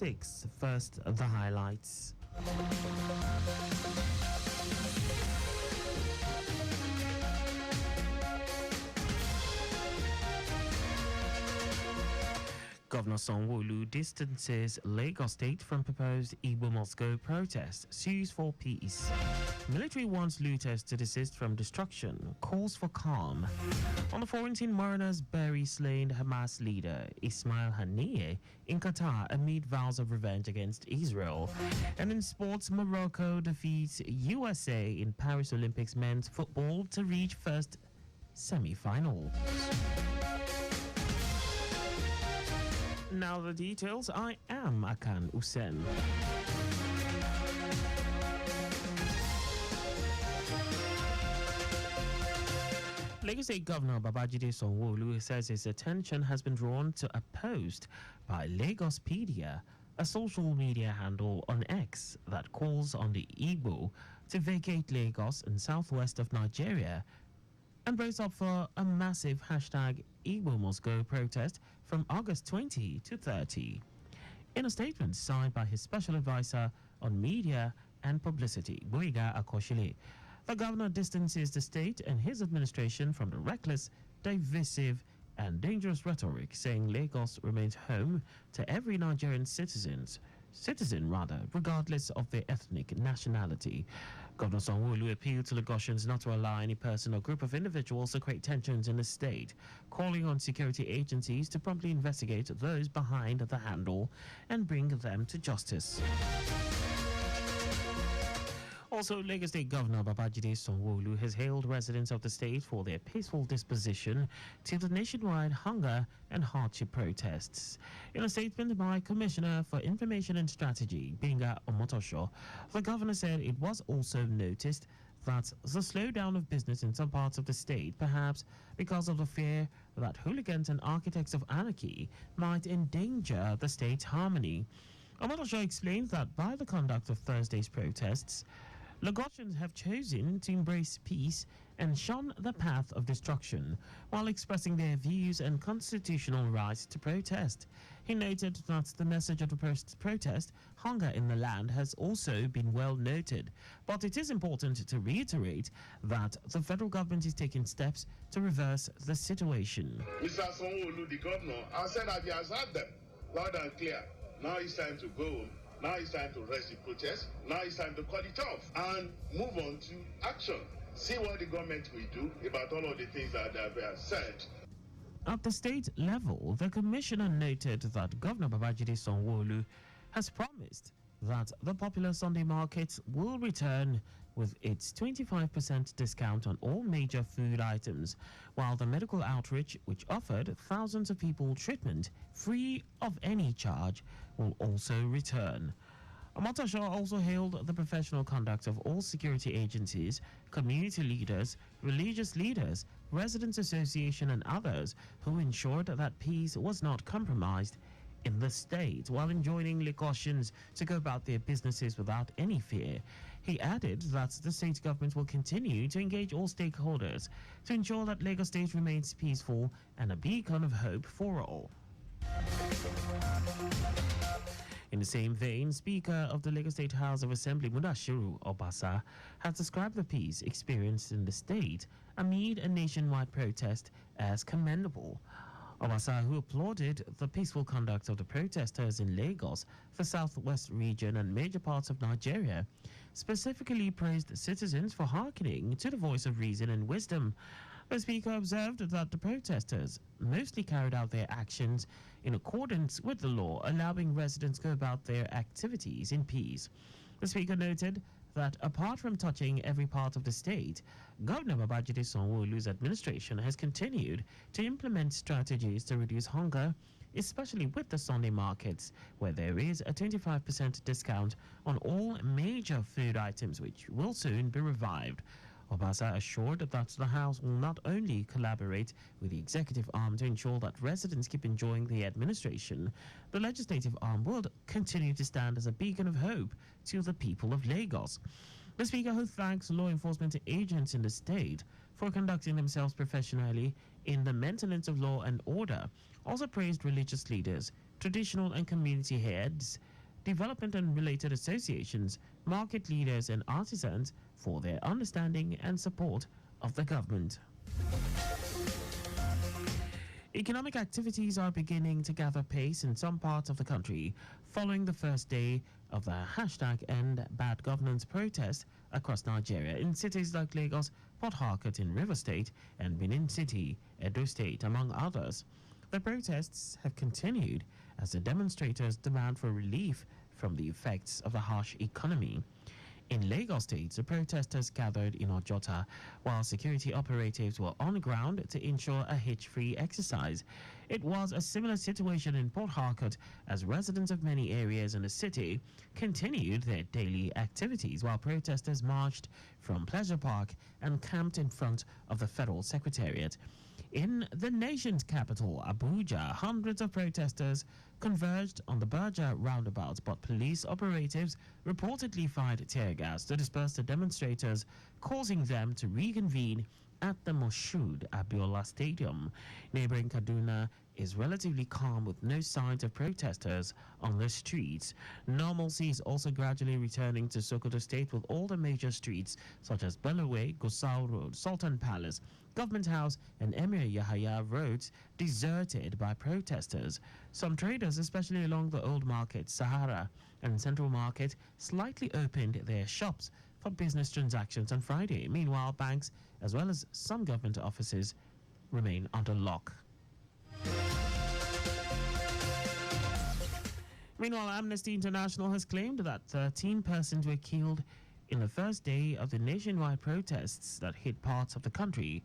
6. First, the highlights. Governor Sanwo-Olu distances Lagos State from proposed Igbo must go protest, sues for peace. Military wants looters to desist from destruction, calls for calm. On the quarantine, mariners bury slain Hamas leader Ismail Haniyeh in Qatar amid vows of revenge against Israel. And in sports, Morocco defeats USA in Paris Olympics men's football to reach first semi-finals. Now the details. I am Akan Usen. Lagos State Governor Babajide Sanwo-Olu says his attention has been drawn to a post by Lagospedia, a social media handle on X that calls on the Igbo to vacate Lagos and southwest of Nigeria and brace up for a massive hashtag Igbo Must Go protest from August 20 to 30. In a statement signed by his special advisor on media and publicity, Boyega Akoshile, the governor distances the state and his administration from the reckless, divisive, and dangerous rhetoric, saying Lagos remains home to every Nigerian citizen, regardless of their ethnic nationality. Governor Sanwo-Olu appealed to Lagosians not to allow any person or group of individuals to create tensions in the state, calling on security agencies to promptly investigate those behind the handle and bring them to justice. Also, Lagos State Governor Babajide Sanwo-Olu has hailed residents of the state for their peaceful disposition to the nationwide hunger and hardship protests. In a statement by Commissioner for Information and Strategy, Benga Omotosho, the governor said it was also noticed that the slowdown of business in some parts of the state, perhaps because of the fear that hooligans and architects of anarchy might endanger the state's harmony. Omotosho explained that by the conduct of Thursday's protests, Lagosians have chosen to embrace peace and shun the path of destruction while expressing their views and constitutional rights to protest. He noted that the message of the protest, hunger in the land, has also been well noted, but it is important to reiterate that the federal government is taking steps to reverse the situation. Mr. Sanwo-Olu, the governor, has said that he has had them loud and clear. Now it's time to go home. Now it's time to rest the protest. Now it's time to cut it off and move on to action. See what the government will do about all of the things that they have said. At the state level, the commissioner noted that Governor Babajide Sanwo-Olu has promised that the popular Sunday market will return with its 25% discount on all major food items, while the medical outreach, which offered thousands of people treatment free of any charge, will also return. Omotosho also hailed the professional conduct of all security agencies, community leaders, religious leaders, residents association and others who ensured that peace was not compromised in the state, while enjoining Lagosians to go about their businesses without any fear. He added that the state government will continue to engage all stakeholders to ensure that Lagos State remains peaceful and a beacon of hope for all. In the same vein, Speaker of the Lagos State House of Assembly Mudashiru Obasa has described the peace experienced in the state amid a nationwide protest as commendable. Obasa, who applauded the peaceful conduct of the protesters in Lagos, the southwest region and major parts of Nigeria, specifically praised citizens for hearkening to the voice of reason and wisdom. The speaker observed that the protesters mostly carried out their actions in accordance with the law, allowing residents to go about their activities in peace. The speaker noted that apart from touching every part of the state, Governor Babajide Sanwo-Olu's administration has continued to implement strategies to reduce hunger, especially with the Sunday markets, where there is a 25% discount on all major food items, which will soon be revived. Obasa assured that the House will not only collaborate with the executive arm to ensure that residents keep enjoying the administration, the legislative arm will continue to stand as a beacon of hope to the people of Lagos. The Speaker, who thanks law enforcement agents in the state for conducting themselves professionally in the maintenance of law and order, also praised religious leaders, traditional and community heads, development and related associations, market leaders, and artisans for their understanding and support of the government. Economic activities are beginning to gather pace in some parts of the country following the first day of the #End Bad Governance protest across Nigeria in cities like Lagos, Port Harcourt in River State, and Benin City, Edo State, among others. The protests have continued as the demonstrators demand for relief from the effects of the harsh economy. In Lagos State, the protesters gathered in Ojota while security operatives were on the ground to ensure a hitch-free exercise. It was a similar situation in Port Harcourt as residents of many areas in the city continued their daily activities while protesters marched from Pleasure Park and camped in front of the Federal Secretariat. In the nation's capital, Abuja, hundreds of protesters converged on the Berger roundabout, but police operatives reportedly fired tear gas to disperse the demonstrators, causing them to reconvene at the Moshood Abiola Stadium. Neighboring Kaduna is relatively calm with no signs of protesters on the streets. Normalcy is also gradually returning to Sokoto State with all the major streets such as Bellaway, Gusau Road, Sultan Palace, Government House, and Emir Yahya roads deserted by protesters. Some traders, especially along the Old Market, Sahara, and Central Market, slightly opened their shops for business transactions on Friday. Meanwhile, banks, as well as some government offices, remain under lock. Meanwhile, Amnesty International has claimed that 13 persons were killed in the first day of the nationwide protests that hit parts of the country,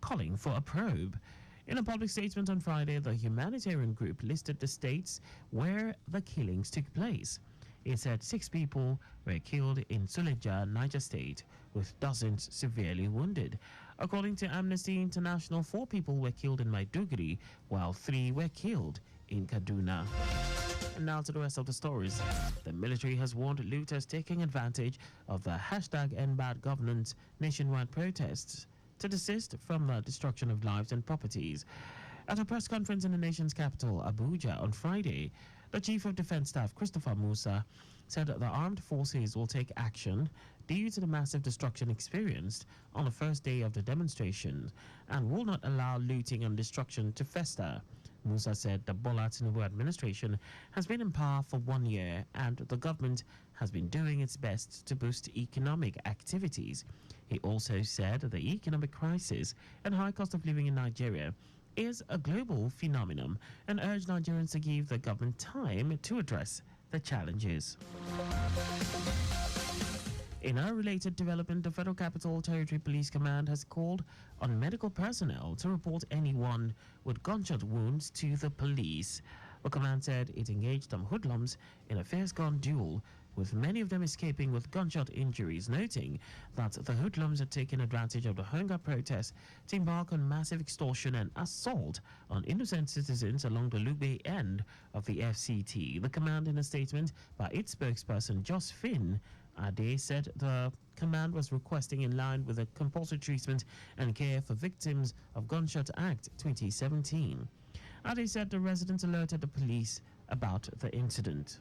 calling for a probe. In a public statement on Friday, the humanitarian group listed the states where the killings took place. It said 6 people were killed in Suleja, Niger State, with dozens severely wounded. According to Amnesty International, 4 people were killed in Maiduguri, while 3 were killed in Kaduna. And now to the rest of the stories. The military has warned looters taking advantage of the #EndBadGovernance nationwide protests to desist from the destruction of lives and properties. At a press conference in the nation's capital, Abuja, on Friday, the Chief of Defense Staff, Christopher Musa, said that the armed forces will take action due to the massive destruction experienced on the first day of the demonstrations and will not allow looting and destruction to fester. Musa said the Bola Tinubu administration has been in power for 1 year and the government has been doing its best to boost economic activities. He also said the economic crisis and high cost of living in Nigeria is a global phenomenon and urged Nigerians to give the government time to address the challenges. In a related development, the Federal Capital Territory Police Command has called on medical personnel to report anyone with gunshot wounds to the police. The command said it engaged some hoodlums in a fierce-gun duel, with many of them escaping with gunshot injuries, noting that the hoodlums had taken advantage of the hunger protests to embark on massive extortion and assault on innocent citizens along the Lugbe end of the FCT. The command, in a statement by its spokesperson, Joss Finn, they said the command was requesting in line with the Compulsory Treatment and Care for Victims of Gunshot Act 2017. They said the residents alerted the police about the incident.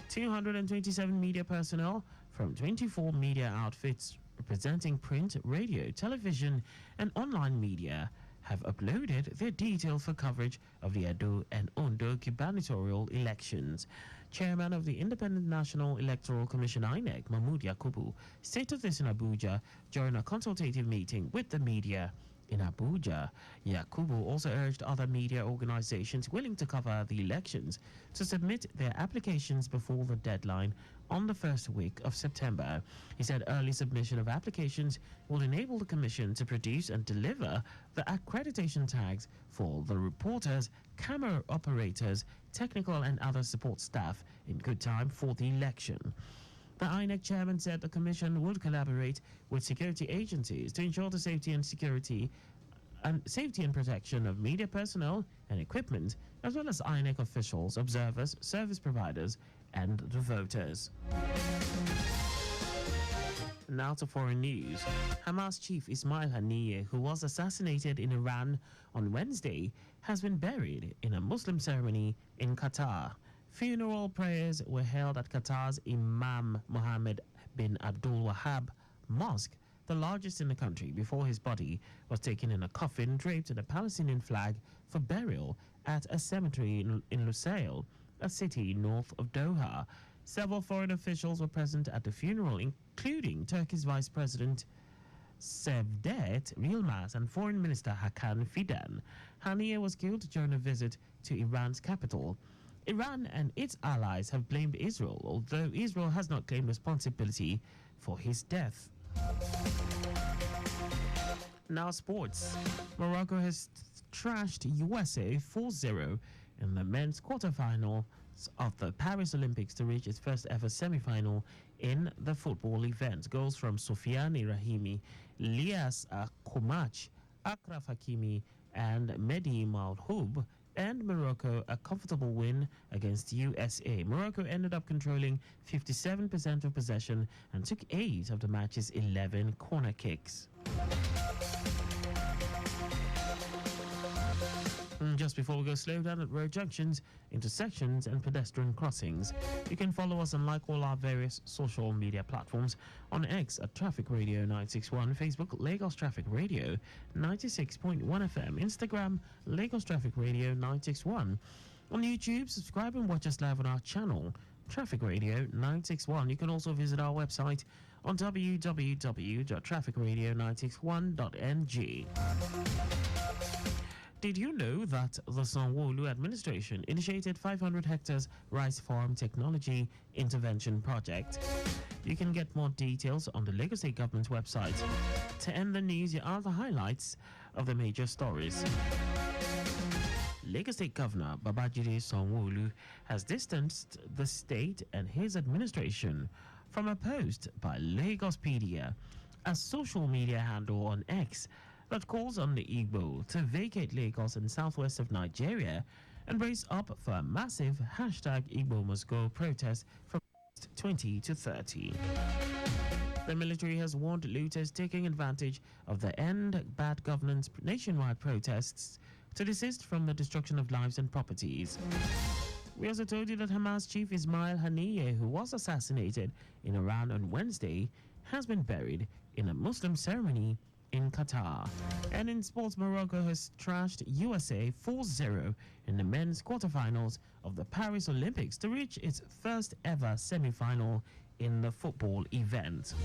227 media personnel from 24 media outfits representing print, radio, television, and online media have uploaded their detail for coverage of the Edo and Ondo gubernatorial elections. Chairman of the Independent National Electoral Commission INEC, Mahmood Yakubu, stated this in Abuja during a consultative meeting with the media. In Abuja, Yakubu also urged other media organizations willing to cover the elections to submit their applications before the deadline on the first week of September. He said early submission of applications will enable the Commission to produce and deliver the accreditation tags for the reporters, camera operators, technical and other support staff in good time for the election. The INEC chairman said the commission would collaborate with security agencies to ensure the safety and protection of media personnel and equipment, as well as INEC officials, observers, service providers, and the voters. Now to foreign news. Hamas chief Ismail Haniyeh, who was assassinated in Iran on Wednesday, has been buried in a Muslim ceremony in Qatar. Funeral prayers were held at Qatar's Imam Mohammed bin Abdul Wahab Mosque, the largest in the country, before his body was taken in a coffin draped in a Palestinian flag for burial at a cemetery in Lusail, a city north of Doha. Several foreign officials were present at the funeral, including Turkey's Vice President Cevdet Yilmaz and Foreign Minister Hakan Fidan. Haniyeh was killed during a visit to Iran's capital. Iran and its allies have blamed Israel, although Israel has not claimed responsibility for his death. Now sports. Morocco has trashed USA 4-0 in the men's quarterfinal of the Paris Olympics to reach its first ever semi-final in the football event. Goals from Soufiane Rahimi, Lias Koumach, Akraf Hakimi and Mehdi Malhoub and Morocco a comfortable win against USA. Morocco ended up controlling 57% of possession and took 8 of the match's 11 corner kicks. Just before we go, slow down at road junctions, intersections and pedestrian crossings. You can follow us and like all our various social media platforms. On X at Traffic Radio 961, Facebook Lagos Traffic Radio 96.1 FM, Instagram Lagos Traffic Radio 961. On YouTube, subscribe and watch us live on our channel Traffic Radio 961. You can also visit our website on www.trafficradio961.ng. Did you know that the Sanwo-Olu administration initiated 500 hectares rice farm technology intervention project? You can get more details on the Lagos State Government's website. To end the news, here are the highlights of the major stories. Lagos State Governor Babajide Sanwo-Olu has distanced the state and his administration from a post by Lagospedia, a social media handle on X that calls on the Igbo to vacate Lagos and southwest of Nigeria and brace up for a massive #Igbo must go protest from 20 to 30. The military has warned looters taking advantage of the End Bad Governance nationwide protests to desist from the destruction of lives and properties. We also told you that Hamas chief Ismail Haniyeh, who was assassinated in Iran on Wednesday, has been buried in a Muslim ceremony in Qatar. And in sports, Morocco has trashed USA 4-0 in the men's quarterfinals of the Paris Olympics to reach its first ever semi-final in the football event.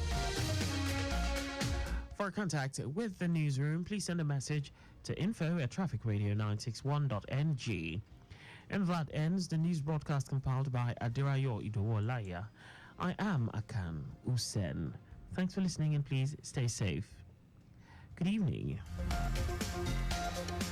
For contact with the newsroom, please send a message to info@trafficradio961.ng. And that ends the news broadcast compiled by Adirayo Idowolaya. I am Akan Usen. Thanks for listening and please stay safe. Good evening.